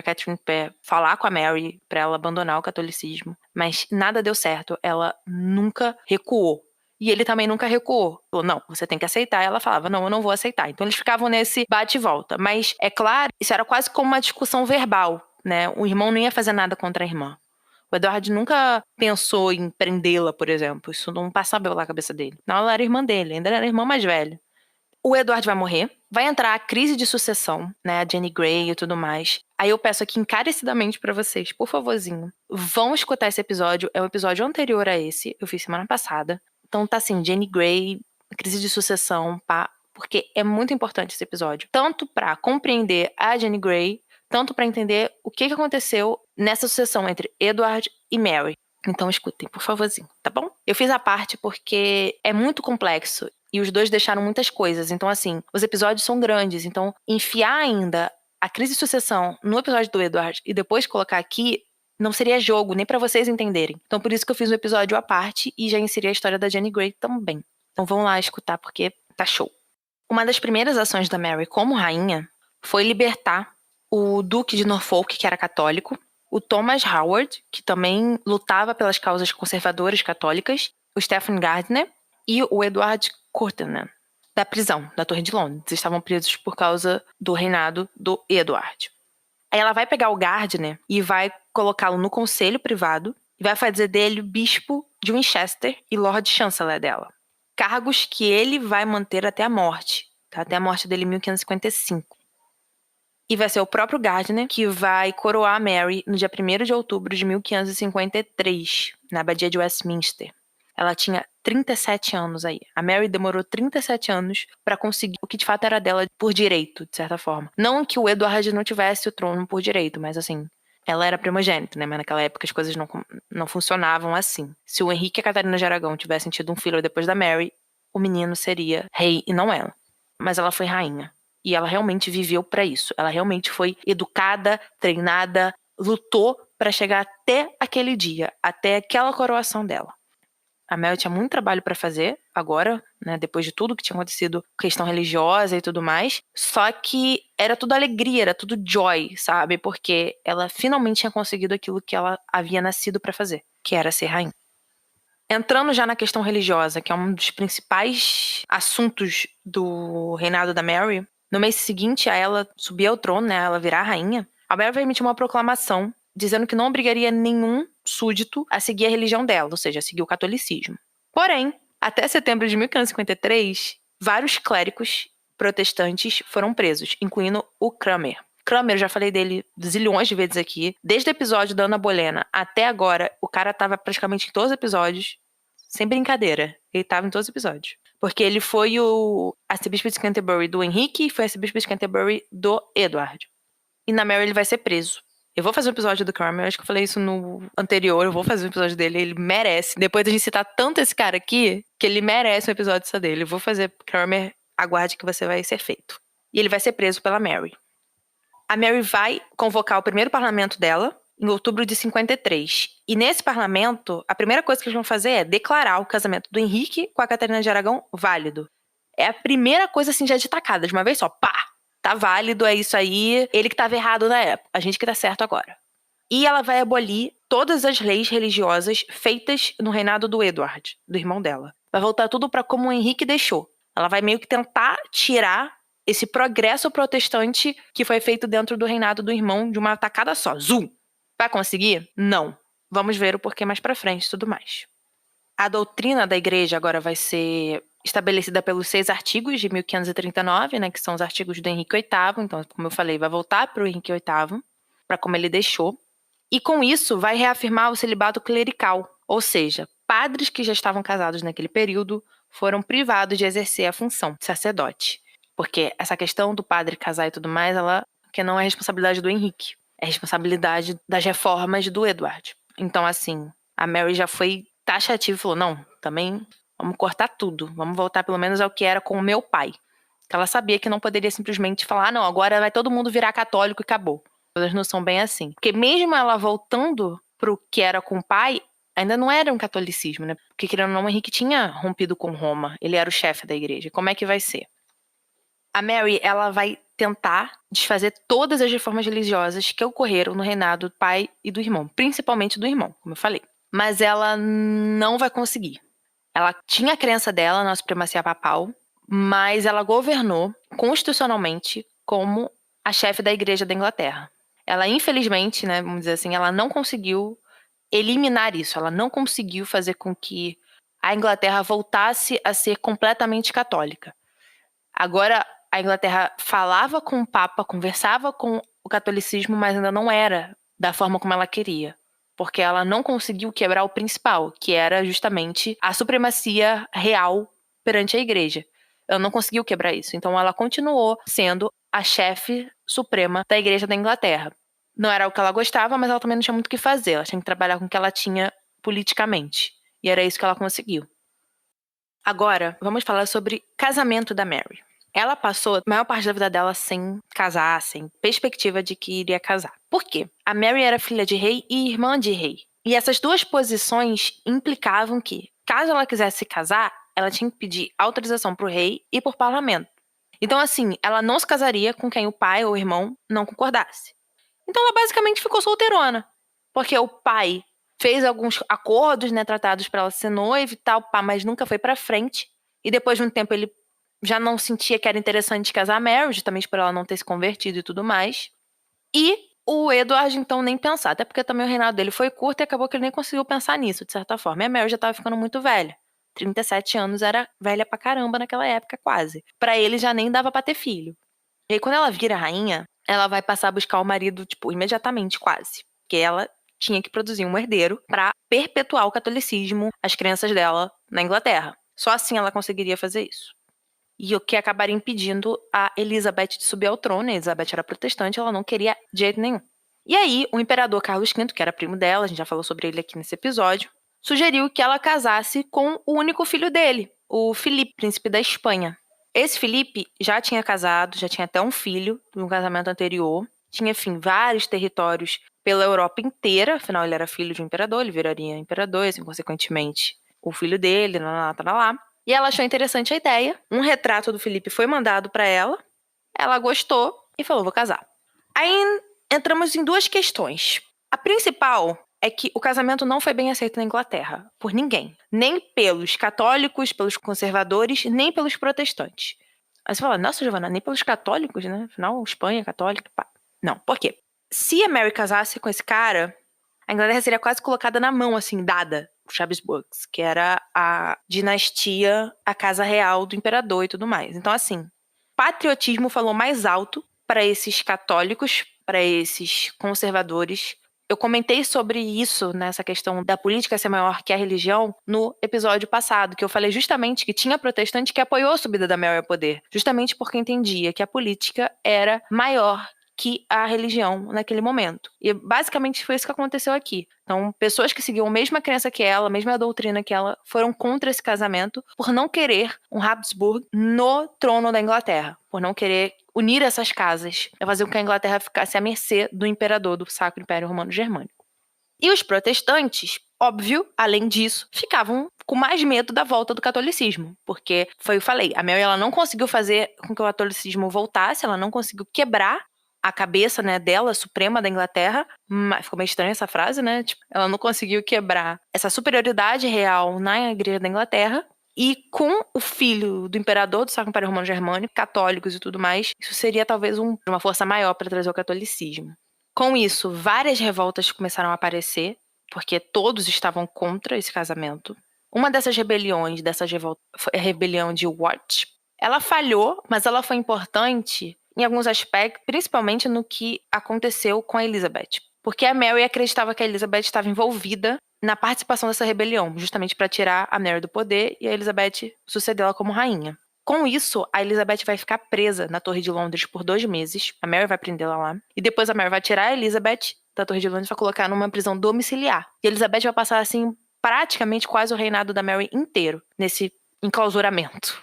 S1: Catherine Parr, falar com a Mary pra ela abandonar o catolicismo. Mas nada deu certo. Ela nunca recuou. E ele também nunca recuou. Falou, não, você tem que aceitar. E ela falava, não, eu não vou aceitar. Então eles ficavam nesse bate e volta. Mas, é claro, isso era quase como uma discussão verbal, né? O irmão não ia fazer nada contra a irmã. O Edward nunca pensou em prendê-la, por exemplo. Isso não passava pela cabeça dele. Não, ela era irmã dele, ainda era a irmã mais velha. O Edward vai morrer, vai entrar a crise de sucessão, né? A Jenny Grey e tudo mais. Aí eu peço aqui encarecidamente pra vocês, por favorzinho, vão escutar esse episódio. É o episódio anterior a esse, eu fiz semana passada. Então tá assim, Jenny Grey, crise de sucessão, pá. Porque é muito importante esse episódio. Tanto pra compreender a Jenny Grey, tanto pra entender o que aconteceu nessa sucessão entre Edward e Mary. Então escutem, por favorzinho, tá bom? Eu fiz a parte porque é muito complexo e os dois deixaram muitas coisas. Então, assim, os episódios são grandes. Então, enfiar ainda a crise de sucessão no episódio do Edward e depois colocar aqui não seria jogo, nem pra vocês entenderem. Então, por isso que eu fiz um episódio à parte e já inseri a história da Jenny Grey também. Então, vão lá escutar porque tá show. Uma das primeiras ações da Mary como rainha foi libertar o Duque de Norfolk, que era católico, o Thomas Howard, que também lutava pelas causas conservadoras católicas, o Stephen Gardiner e o Edward Courtenay, da prisão, da Torre de Londres. Eles estavam presos por causa do reinado do Edward. Aí ela vai pegar o Gardiner e vai colocá-lo no conselho privado e vai fazer dele bispo de Winchester e Lord Chancellor dela. Cargos que ele vai manter até a morte, tá? Até a morte dele em 1555. E vai ser o próprio Gardiner que vai coroar a Mary no dia 1º de outubro de 1553, na abadia de Westminster. Ela tinha 37 anos aí. A Mary demorou 37 anos pra conseguir o que de fato era dela por direito, de certa forma. Não que o Edward não tivesse o trono por direito, mas assim, ela era primogênita, né? Mas naquela época as coisas não funcionavam assim. Se o Henrique e a Catarina de Aragão tivessem tido um filho depois da Mary, o menino seria rei e não ela. Mas ela foi rainha. E ela realmente viveu pra isso. Ela realmente foi educada, treinada, lutou pra chegar até aquele dia, até aquela coroação dela. A Mel tinha muito trabalho pra fazer agora, né, depois de tudo que tinha acontecido, questão religiosa e tudo mais. Só que era tudo alegria, era tudo joy, sabe? Porque ela finalmente tinha conseguido aquilo que ela havia nascido pra fazer, que era ser rainha. Entrando já na questão religiosa, que é um dos principais assuntos do reinado da Mary, no mês seguinte a ela subir ao trono, né, a ela virar rainha, a Mary vai emitir uma proclamação dizendo que não obrigaria nenhum súdito a seguir a religião dela, ou seja, a seguir o catolicismo. Porém, até setembro de 1553, vários clérigos protestantes foram presos, incluindo o Cranmer. Cranmer, eu já falei dele zilhões de vezes aqui. Desde o episódio da Ana Bolena até agora, o cara tava praticamente em todos os episódios. Sem brincadeira. Ele tava em todos os episódios. Porque ele foi o arcebispo de Canterbury do Henrique e foi arcebispo de Canterbury do Edward. E na Mary ele vai ser preso. Eu vou fazer um episódio do Cranmer, acho que eu falei isso no anterior, eu vou fazer um episódio dele, ele merece. Depois de a gente citar tanto esse cara aqui, que ele merece um episódio só dele. Eu vou fazer Cranmer, aguarde que você vai ser feito. E ele vai ser preso pela Mary. A Mary vai convocar o primeiro parlamento dela em outubro de 53. E nesse parlamento, a primeira coisa que eles vão fazer é declarar o casamento do Henrique com a Catarina de Aragão válido. É a primeira coisa assim já de tacada, de uma vez só, pá! Tá válido, é isso aí. Ele que tava errado na época, a gente que tá certo agora. E ela vai abolir todas as leis religiosas feitas no reinado do Edward, do irmão dela. Vai voltar tudo pra como o Henrique deixou. Ela vai meio que tentar tirar esse progresso protestante que foi feito dentro do reinado do irmão de uma tacada só. Zoom! Vai conseguir? Não. Vamos ver o porquê mais pra frente e tudo mais. A doutrina da igreja agora vai ser estabelecida pelos 6 artigos de 1539, né, que são os artigos do Henrique VIII. Então, como eu falei, vai voltar para o Henrique VIII, para como ele deixou. E com isso, vai reafirmar o celibato clerical, ou seja, padres que já estavam casados naquele período foram privados de exercer a função de sacerdote. Porque essa questão do padre casar e tudo mais, que não é responsabilidade do Henrique, é responsabilidade das reformas do Edward. Então, assim, a Mary já foi taxativa e falou, não, também vamos cortar tudo, vamos voltar pelo menos ao que era com o meu pai. Que ela sabia que não poderia simplesmente falar, não, agora vai todo mundo virar católico e acabou. As coisas não são bem assim. Porque mesmo ela voltando pro que era com o pai, ainda não era um catolicismo, né? Porque, querendo ou não, o Henrique tinha rompido com Roma. Ele era o chefe da igreja. Como é que vai ser? A Mary, ela vai tentar desfazer todas as reformas religiosas que ocorreram no reinado do pai e do irmão. Principalmente do irmão, como eu falei. Mas ela não vai conseguir. Ela tinha a crença dela na supremacia papal, mas ela governou constitucionalmente como a chefe da igreja da Inglaterra. Ela, infelizmente, né, vamos dizer assim, ela não conseguiu eliminar isso. Ela não conseguiu fazer com que a Inglaterra voltasse a ser completamente católica. Agora, a Inglaterra falava com o Papa, conversava com o catolicismo, mas ainda não era da forma como ela queria. Porque ela não conseguiu quebrar o principal, que era justamente a supremacia real perante a igreja. Ela não conseguiu quebrar isso. Então ela continuou sendo a chefe suprema da igreja da Inglaterra. Não era o que ela gostava, mas ela também não tinha muito o que fazer. Ela tinha que trabalhar com o que ela tinha politicamente. E era isso que ela conseguiu. Agora, vamos falar sobre casamento da Mary. Ela passou a maior parte da vida dela sem casar, sem perspectiva de que iria casar. Por quê? A Mary era filha de rei e irmã de rei. E essas duas posições implicavam que, caso ela quisesse se casar, ela tinha que pedir autorização pro rei e por parlamento. Então, assim, ela não se casaria com quem o pai ou o irmão não concordasse. Então, ela basicamente ficou solteirona. Porque o pai fez alguns acordos, né, tratados para ela ser noiva e tal, pá, mas nunca foi pra frente. E depois de um tempo ele já não sentia que era interessante casar a Mary, justamente por ela não ter se convertido e tudo mais. E o Edward, então, nem pensar. Até porque também o reinado dele foi curto e acabou que ele nem conseguiu pensar nisso, de certa forma. E a Mary já tava ficando muito velha. 37 anos era velha pra caramba naquela época, quase. Pra ele já nem dava pra ter filho. E aí, quando ela vira rainha, ela vai passar a buscar o marido, tipo, imediatamente, quase. Porque ela tinha que produzir um herdeiro pra perpetuar o catolicismo, as crenças dela na Inglaterra. Só assim ela conseguiria fazer isso. E o que acabaria impedindo a Elizabeth de subir ao trono. A Elizabeth era protestante, ela não queria de jeito nenhum. E aí, o imperador Carlos V, que era primo dela, a gente já falou sobre ele aqui nesse episódio, sugeriu que ela casasse com o único filho dele, o Filipe, príncipe da Espanha. Esse Filipe já tinha casado, já tinha até um filho de um casamento anterior, tinha, enfim, vários territórios pela Europa inteira, afinal ele era filho de um imperador, ele viraria imperador, e, assim, consequentemente, o filho dele, lá. E ela achou interessante a ideia. Um retrato do Felipe foi mandado pra ela. Ela gostou e falou, vou casar. Aí entramos em duas questões. A principal é que o casamento não foi bem aceito na Inglaterra, por ninguém. Nem pelos católicos, pelos conservadores, nem pelos protestantes. Aí você fala, nossa, Giovana, nem pelos católicos, né? Afinal, Espanha, católica, pá. Não, por quê? Se a Mary casasse com esse cara, a Inglaterra seria quase colocada na mão, assim, dada. Os Habsburgs, que era a dinastia, a casa real do imperador e tudo mais. Então, assim, patriotismo falou mais alto para esses católicos, para esses conservadores. Eu comentei sobre isso, nessa questão da política ser maior que a religião, no episódio passado, que eu falei justamente que tinha protestante que apoiou a subida da Mary ao poder, justamente porque entendia que a política era maior que a religião naquele momento. E basicamente foi isso que aconteceu aqui. Então, pessoas que seguiam a mesma crença que ela, a mesma doutrina que ela, foram contra esse casamento por não querer um Habsburg no trono da Inglaterra, por não querer unir essas casas, é fazer com que a Inglaterra ficasse à mercê do imperador do Sacro Império Romano Germânico. E os protestantes, óbvio, além disso, ficavam com mais medo da volta do catolicismo, porque foi o que eu falei, a Mary ela não conseguiu fazer com que o catolicismo voltasse, ela não conseguiu quebrar a cabeça, né, dela, suprema da Inglaterra, mas ficou meio estranha essa frase, né? Tipo, ela não conseguiu quebrar essa superioridade real na igreja da Inglaterra. E com o filho do imperador do Sacro Império Romano Germânico, católicos e tudo mais, isso seria talvez uma força maior para trazer o catolicismo. Com isso, várias revoltas começaram a aparecer, porque todos estavam contra esse casamento. Uma dessas rebeliões, foi a rebelião de Watt. Ela falhou, mas ela foi importante em alguns aspectos, principalmente no que aconteceu com a Elizabeth. Porque a Mary acreditava que a Elizabeth estava envolvida na participação dessa rebelião, justamente para tirar a Mary do poder e a Elizabeth sucedê-la como rainha. Com isso, a Elizabeth vai ficar presa na Torre de Londres por 2 meses. A Mary vai prendê-la lá. E depois a Mary vai tirar a Elizabeth da Torre de Londres e vai colocar numa prisão domiciliar. E a Elizabeth vai passar, assim, praticamente quase o reinado da Mary inteiro nesse enclausuramento.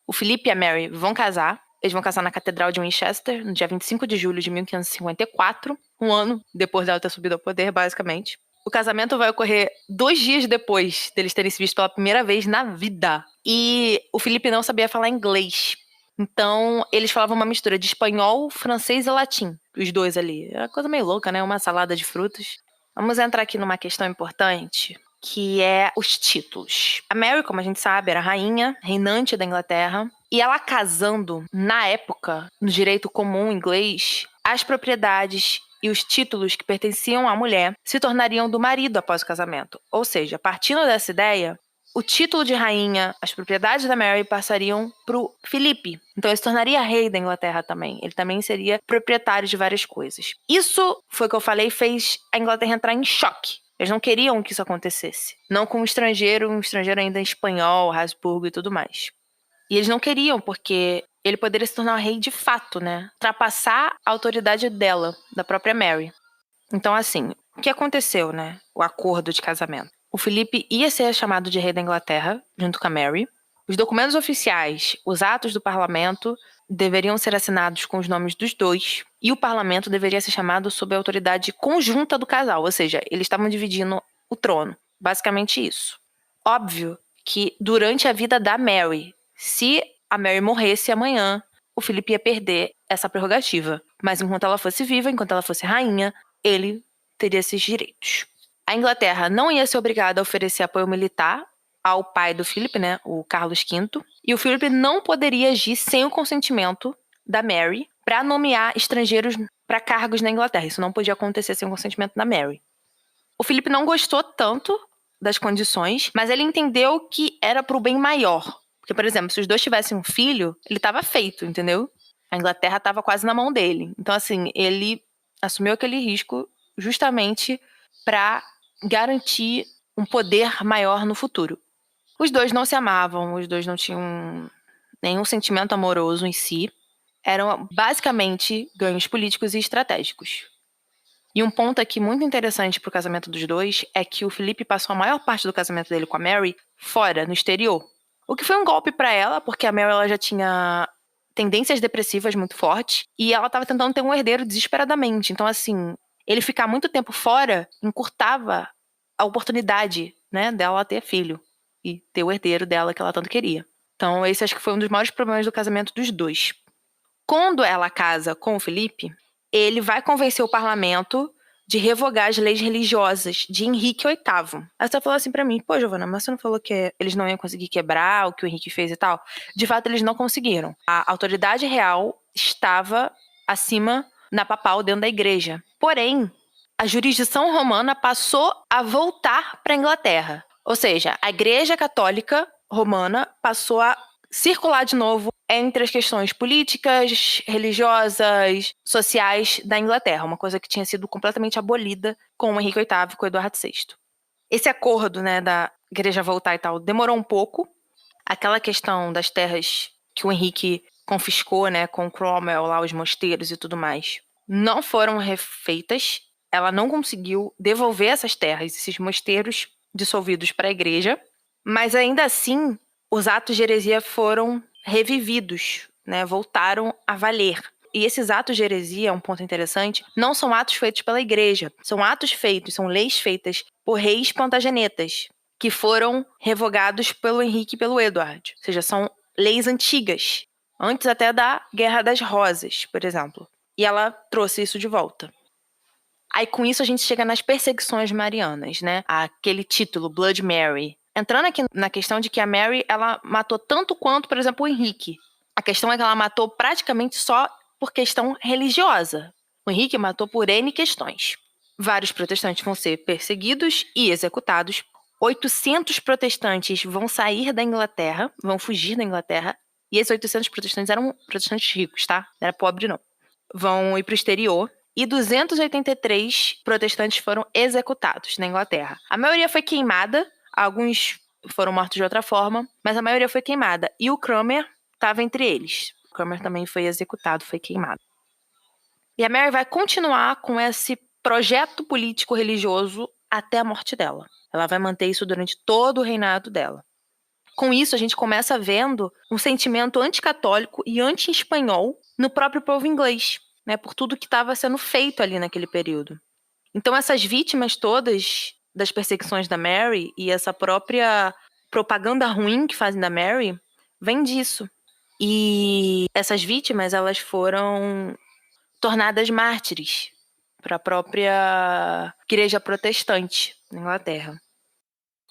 S1: O Felipe e a Mary vão casar. Eles vão casar na Catedral de Winchester, no dia 25 de julho de 1554, um ano depois dela ter subido ao poder, basicamente. O casamento vai ocorrer 2 dias depois deles terem se visto pela primeira vez na vida. E o Felipe não sabia falar inglês. Então, eles falavam uma mistura de espanhol, francês e latim. Os dois ali. É uma coisa meio louca, né? Uma salada de frutas. Vamos entrar aqui numa questão importante, que é os títulos. A Mary, como a gente sabe, era rainha, reinante da Inglaterra. E ela casando, na época, no direito comum inglês, as propriedades e os títulos que pertenciam à mulher se tornariam do marido após o casamento. Ou seja, partindo dessa ideia, o título de rainha, as propriedades da Mary passariam para o Felipe. Então ele se tornaria rei da Inglaterra também. Ele também seria proprietário de várias coisas. Isso foi o que eu falei, fez a Inglaterra entrar em choque. Eles não queriam que isso acontecesse. Não com um estrangeiro ainda espanhol, Habsburgo e tudo mais. E eles não queriam, porque ele poderia se tornar rei de fato, né? Ultrapassar a autoridade dela, da própria Mary. Então, assim, o que aconteceu, né? O acordo de casamento. O Felipe ia ser chamado de rei da Inglaterra, junto com a Mary. Os documentos oficiais, os atos do parlamento, deveriam ser assinados com os nomes dos dois. E o parlamento deveria ser chamado sob a autoridade conjunta do casal. Ou seja, eles estavam dividindo o trono. Basicamente isso. Óbvio que durante a vida da Mary, se a Mary morresse amanhã, o Felipe ia perder essa prerrogativa. Mas enquanto ela fosse viva, enquanto ela fosse rainha, ele teria esses direitos. A Inglaterra não ia ser obrigada a oferecer apoio militar ao pai do Philip, né, o Carlos V, e o Philip não poderia agir sem o consentimento da Mary para nomear estrangeiros para cargos na Inglaterra. Isso não podia acontecer sem o consentimento da Mary. O Philip não gostou tanto das condições, mas ele entendeu que era pro bem maior. Porque, por exemplo, se os dois tivessem um filho, ele estava feito, entendeu? A Inglaterra estava quase na mão dele. Então, assim, ele assumiu aquele risco justamente para garantir um poder maior no futuro. Os dois não se amavam, os dois não tinham nenhum sentimento amoroso em si. Eram basicamente ganhos políticos e estratégicos. E um ponto aqui muito interessante pro casamento dos dois é que o Felipe passou a maior parte do casamento dele com a Mary fora, no exterior. O que foi um golpe para ela, porque a Mary ela já tinha tendências depressivas muito fortes e ela estava tentando ter um herdeiro desesperadamente. Então, assim, ele ficar muito tempo fora encurtava a oportunidade, né, dela ter filho e ter o herdeiro dela que ela tanto queria. Então, esse acho que foi um dos maiores problemas do casamento dos dois. Quando ela casa com o Felipe, ele vai convencer o parlamento de revogar as leis religiosas de Henrique VIII. Aí você falou assim pra mim, pô, Giovana, mas você não falou que eles não iam conseguir quebrar o que o Henrique fez e tal? De fato, eles não conseguiram. A autoridade real estava acima na papal dentro da igreja. Porém, a jurisdição romana passou a voltar para a Inglaterra. Ou seja, a igreja católica romana passou a circular de novo entre as questões políticas, religiosas, sociais da Inglaterra, uma coisa que tinha sido completamente abolida com o Henrique VIII e com o Eduardo VI. Esse acordo, né, da igreja voltar e tal, demorou um pouco. Aquela questão das terras que o Henrique confiscou, né, com Cromwell lá, os mosteiros e tudo mais, não foram refeitas. Ela não conseguiu devolver essas terras, esses mosteiros dissolvidos para a igreja, mas ainda assim os atos de heresia foram revividos, né? Voltaram a valer. E esses atos de heresia, um ponto interessante, não são atos feitos pela igreja, são atos feitos, são leis feitas por reis plantagenetas, que foram revogados pelo Henrique e pelo Edward. Ou seja, são leis antigas, antes até da Guerra das Rosas, por exemplo. E ela trouxe isso de volta. Aí com isso a gente chega nas perseguições marianas, né? Aquele título, Blood Mary. Entrando aqui na questão de que a Mary, ela matou tanto quanto, por exemplo, o Henrique. A questão é que ela matou praticamente só por questão religiosa. O Henrique matou por N questões. Vários protestantes vão ser perseguidos e executados. 800 protestantes vão sair da Inglaterra, vão fugir da Inglaterra. E esses 800 protestantes eram protestantes ricos, tá? Não era pobre, não. Vão ir para o exterior. E 283 protestantes foram executados na Inglaterra. A maioria foi queimada, alguns foram mortos de outra forma, mas a maioria foi queimada. E o Cromer estava entre eles. O Cromer também foi executado, foi queimado. E a Mary vai continuar com esse projeto político-religioso até a morte dela. Ela vai manter isso durante todo o reinado dela. Com isso, a gente começa vendo um sentimento anticatólico e anti-espanhol no próprio povo inglês, né, por tudo que estava sendo feito ali naquele período. Então, essas vítimas todas das perseguições da Mary e essa própria propaganda ruim que fazem da Mary vem disso. E essas vítimas, elas foram tornadas mártires para a própria igreja protestante na Inglaterra.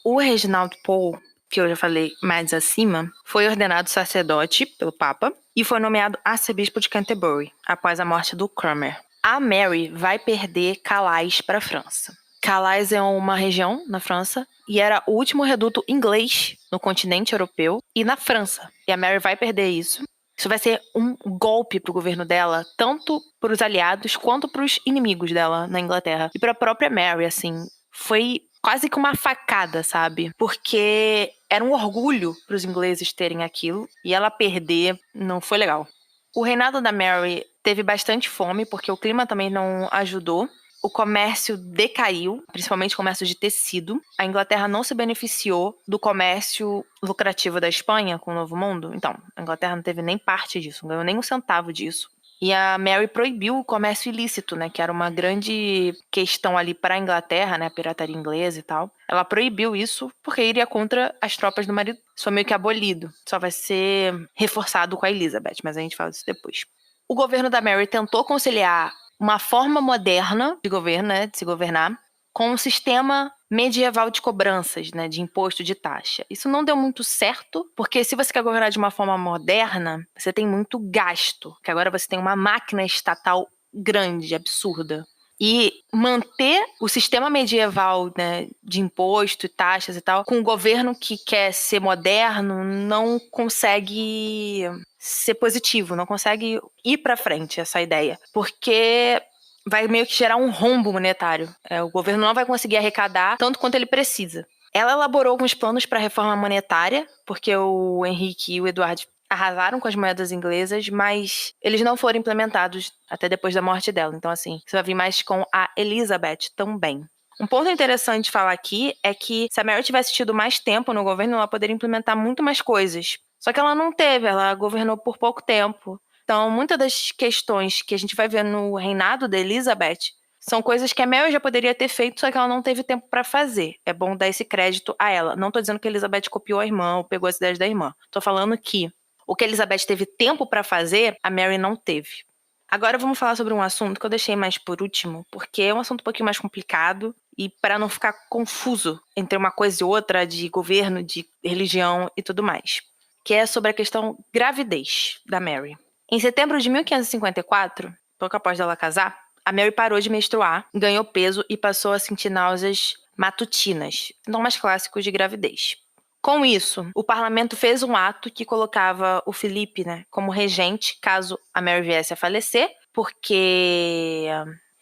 S1: O Reginald Pole, que eu já falei mais acima, foi ordenado sacerdote pelo Papa e foi nomeado arcebispo de Canterbury após a morte do Cranmer. A Mary vai perder Calais para a França. Calais é uma região na França e era o último reduto inglês no continente europeu e na França. E a Mary vai perder isso. Isso vai ser um golpe para o governo dela, tanto para os aliados quanto para os inimigos dela na Inglaterra. E para a própria Mary, assim, foi quase que uma facada, sabe? Porque era um orgulho para os ingleses terem aquilo e ela perder não foi legal. O reinado da Mary teve bastante fome, porque o clima também não ajudou. O comércio decaiu, principalmente o comércio de tecido. A Inglaterra não se beneficiou do comércio lucrativo da Espanha com o Novo Mundo. Então, a Inglaterra não teve nem parte disso, não ganhou nem um centavo disso. E a Mary proibiu o comércio ilícito, né, que era uma grande questão ali para a Inglaterra, né, a pirataria inglesa e tal. Ela proibiu isso porque iria contra as tropas do marido. Isso foi meio que abolido. Só vai ser reforçado com a Elizabeth, mas a gente fala disso depois. O governo da Mary tentou conciliar uma forma moderna de governo, né, de se governar, com um sistema medieval de cobranças, né, de imposto de taxa. Isso não deu muito certo, porque se você quer governar de uma forma moderna, você tem muito gasto, que agora você tem uma máquina estatal grande, absurda. E manter o sistema medieval, né, de imposto e taxas e tal, com um governo que quer ser moderno, não consegue ser positivo, não consegue ir para frente essa ideia, porque vai meio que gerar um rombo monetário. O governo não vai conseguir arrecadar tanto quanto ele precisa. Ela elaborou alguns planos para a reforma monetária, porque o Henrique e o Eduardo arrasaram com as moedas inglesas, mas eles não foram implementados até depois da morte dela. Então, assim, você vai vir mais com a Elizabeth também. Um ponto interessante de falar aqui é que se a Mary tivesse tido mais tempo no governo, ela poderia implementar muito mais coisas. Só que ela não teve, ela governou por pouco tempo. Então, muitas das questões que a gente vai ver no reinado da Elizabeth são coisas que a Mary já poderia ter feito, só que ela não teve tempo para fazer. É bom dar esse crédito a ela. Não tô dizendo que a Elizabeth copiou a irmã ou pegou as ideias da irmã. Tô falando que o que a Elizabeth teve tempo para fazer, a Mary não teve. Agora vamos falar sobre um assunto que eu deixei mais por último, porque é um assunto um pouquinho mais complicado e para não ficar confuso entre uma coisa e outra de governo, de religião e tudo mais, que é sobre a questão gravidez da Mary. Em setembro de 1554, pouco após dela casar, a Mary parou de menstruar, ganhou peso e passou a sentir náuseas matutinas, sintomas clássicos de gravidez. Com isso, o parlamento fez um ato que colocava o Felipe, né, como regente caso a Mary viesse a falecer, porque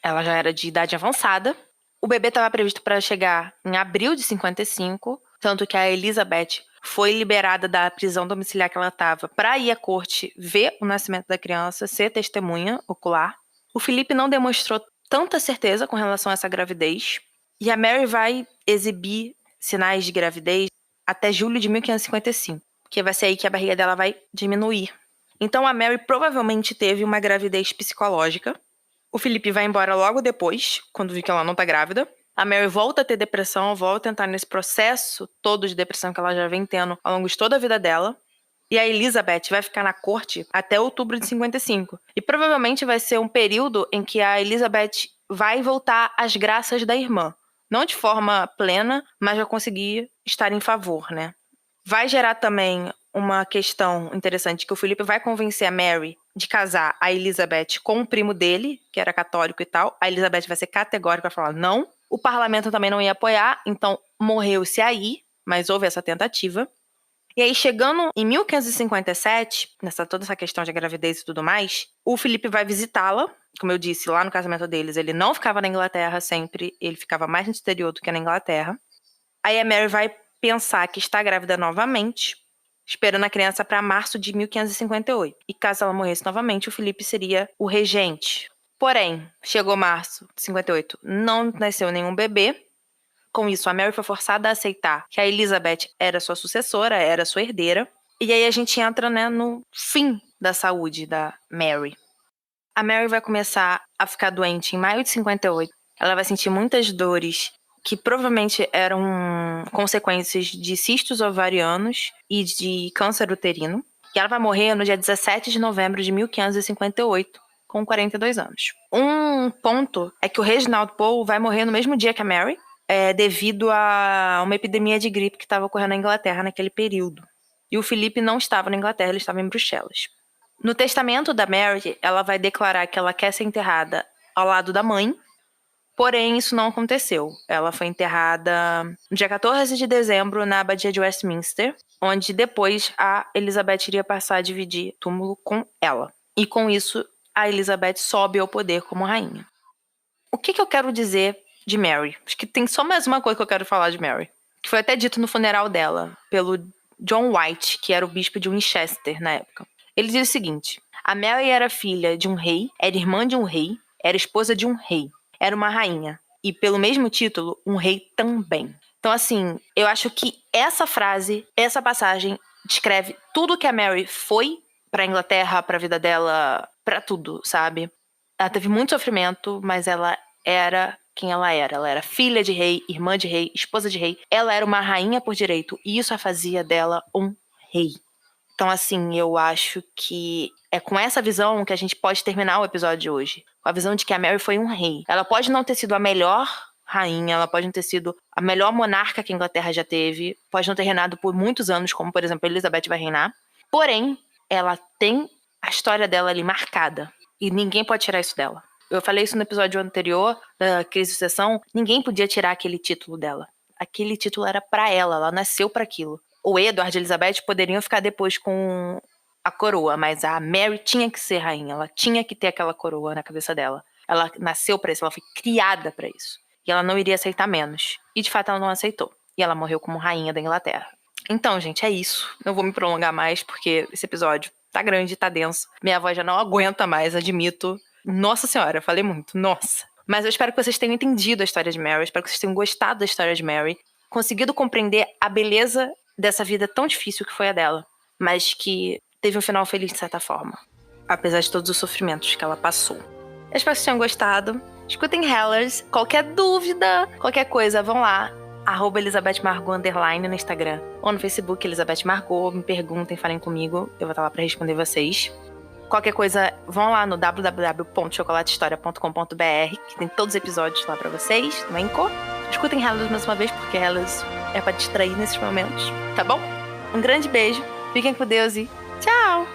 S1: ela já era de idade avançada. O bebê estava previsto para chegar em abril de 55, tanto que a Elizabeth foi liberada da prisão domiciliar que ela estava para ir à corte ver o nascimento da criança, ser testemunha ocular. O Felipe não demonstrou tanta certeza com relação a essa gravidez, e a Mary vai exibir sinais de gravidez até julho de 1555, que vai ser aí que a barriga dela vai diminuir. Então a Mary provavelmente teve uma gravidez psicológica. O Felipe vai embora logo depois, quando viu que ela não tá grávida. A Mary volta a ter depressão, volta a entrar nesse processo todo de depressão que ela já vem tendo ao longo de toda a vida dela. E a Elizabeth vai ficar na corte até outubro de 55. E provavelmente vai ser um período em que a Elizabeth vai voltar às graças da irmã. Não de forma plena, mas vai conseguir estar em favor, né? Vai gerar também uma questão interessante, que o Felipe vai convencer a Mary de casar a Elizabeth com o primo dele, que era católico e tal. A Elizabeth vai ser categórica, vai falar não. O parlamento também não ia apoiar, então morreu-se aí, mas houve essa tentativa. E aí, chegando em 1557, toda essa questão de gravidez e tudo mais, o Felipe vai visitá-la. Como eu disse, lá no casamento deles, ele não ficava na Inglaterra sempre, ele ficava mais no exterior do que na Inglaterra. Aí a Mary vai pensar que está grávida novamente, esperando a criança para março de 1558. E caso ela morresse novamente, o Felipe seria o regente. Porém, chegou março de 58, não nasceu nenhum bebê. Com isso, a Mary foi forçada a aceitar que a Elizabeth era sua sucessora, era sua herdeira. E aí a gente entra, né, no fim da saúde da Mary. A Mary vai começar a ficar doente em maio de 58. Ela vai sentir muitas dores que provavelmente eram consequências de cistos ovarianos e de câncer uterino. E ela vai morrer no dia 17 de novembro de 1558, com 42 anos. Um ponto é que o Reginald Pole vai morrer no mesmo dia que a Mary, devido a uma epidemia de gripe que estava ocorrendo na Inglaterra naquele período. E o Felipe não estava na Inglaterra, ele estava em Bruxelas. No testamento da Mary, ela vai declarar que ela quer ser enterrada ao lado da mãe, porém isso não aconteceu. Ela foi enterrada no dia 14 de dezembro na Abadia de Westminster, onde depois a Elizabeth iria passar a dividir túmulo com ela. E com isso, a Elizabeth sobe ao poder como rainha. O que eu quero dizer de Mary? Acho que tem só mais uma coisa que eu quero falar de Mary, que foi até dito no funeral dela, pelo John White, que era o bispo de Winchester na época. Ele diz o seguinte: a Mary era filha de um rei, era irmã de um rei, era esposa de um rei, era uma rainha, e pelo mesmo título, um rei também. Então, assim, eu acho que essa frase, essa passagem, descreve tudo que a Mary foi pra Inglaterra, pra vida dela, pra tudo, sabe? Ela teve muito sofrimento, mas ela era quem ela era. Ela era filha de rei, irmã de rei, esposa de rei. Ela era uma rainha por direito, e isso a fazia dela um rei. Então, assim, eu acho que é com essa visão que a gente pode terminar o episódio de hoje. Com a visão de que a Mary foi um rei. Ela pode não ter sido a melhor rainha, ela pode não ter sido a melhor monarca que a Inglaterra já teve, pode não ter reinado por muitos anos, como, por exemplo, a Elizabeth vai reinar. Porém, ela tem a história dela ali marcada. E ninguém pode tirar isso dela. Eu falei isso no episódio anterior, da crise de sucessão. Ninguém podia tirar aquele título dela. Aquele título era pra ela nasceu pra aquilo. O Edward e a Elizabeth poderiam ficar depois com a coroa, mas a Mary tinha que ser rainha, ela tinha que ter aquela coroa na cabeça dela. Ela nasceu pra isso, ela foi criada pra isso. E ela não iria aceitar menos. E de fato ela não aceitou. E ela morreu como rainha da Inglaterra. Então, gente, é isso. Não vou me prolongar mais, porque esse episódio tá grande, tá denso. Minha voz já não aguenta mais, admito. Nossa senhora, eu falei muito, nossa. Mas eu espero que vocês tenham entendido a história de Mary, espero que vocês tenham gostado da história de Mary, conseguido compreender a beleza dessa vida tão difícil que foi a dela, mas que teve um final feliz de certa forma, apesar de todos os sofrimentos que ela passou. Eu espero que vocês tenham gostado. Escutem Hellers. Qualquer dúvida, qualquer coisa, vão lá, @ElizabethMargot_ no Instagram ou no Facebook, Elizabeth Margot. Me perguntem, falem comigo, eu vou estar lá pra responder vocês. Qualquer coisa, vão lá no www.chocolatehistoria.com.br, que tem todos os episódios lá pra vocês, no Anchor. Escutem Hellers mais uma vez, porque Hellers é pra distrair nesses momentos, tá bom? Um grande beijo, fiquem com Deus e tchau!